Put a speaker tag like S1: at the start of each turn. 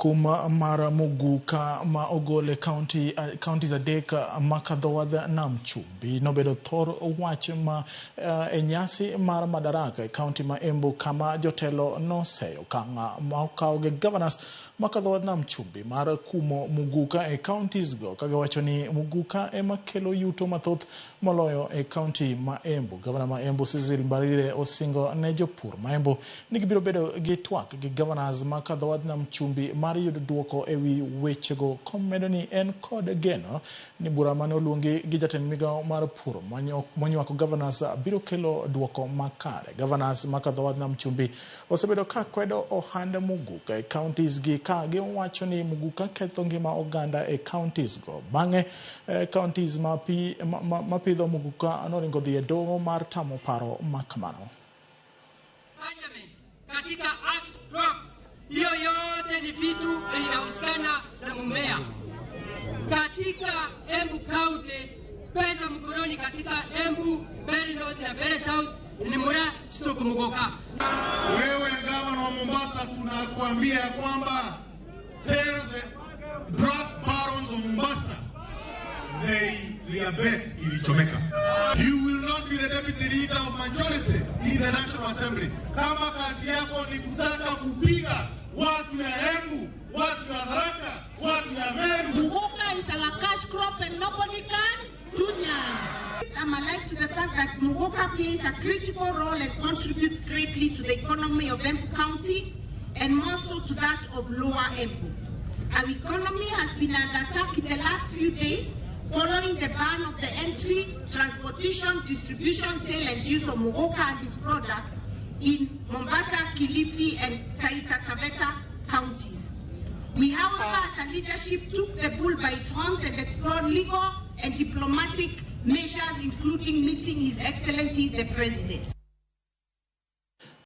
S1: Kuma mara muguka ma ogole counties adeka makadhowadh nam chumbi nobedo thor wach ma enyasi mar madaraka county ma Embu kama Jotelo noseyo kanga ma okawge governors makadhowadh nam chumbi mar kumo muguka counties go kagiwacho ni muguka makelo yuto mathoth moloyo county ma Embu. Governor ma Embu Mbarire osingo ne jopur ma Embu ni gibiro bedo gi twak gi governors makadhowadh nam chumbi mar yudo duoko ewi wechego komedo ni en kod geno ni bura mane oluongi gi jatend migawo mar pur monywako governors biro kelo duoko makare. Governors makadhowadh nam chumbi osebedo ka kwedo ohand muguka counties gi ka giwacho ni muguka ketho ngima oganda counties go. Bang'e counties mapidho muguka noringo dhi doho mar tamo paro makamano.
S2: Katika act crop hiyo yote ni vitu vinahusikana na mmea. Katika Embu County, pesa mkononi katika Embu, very north na very south ni mura stock muguka.
S3: Wewe gavana wa Mombasa, tunakuambia kwamba tell the drug barons of Mombasa their bet ilichomeka. You will not be the deputy leader of majority in the National Assembly. Kama kazi yako ni kutaka kupiga watu ya Embu, watu ya Tharaka, watu ya Meru.
S4: Muguka is our cash crop and nobody can do that. I'm alive to the fact that muguka plays a critical role and contributes greatly to the economy of Embu County and more so to that of Lower Embu. Our economy has been under attack in the last few days following the ban of the entry, transportation, distribution, sale and use of muguka and its product in Mombasa, Kilifi and Taita Taveta counties. We, however, as a leadership, took the bull by its horns and explored legal and diplomatic measures, including meeting His Excellency the President.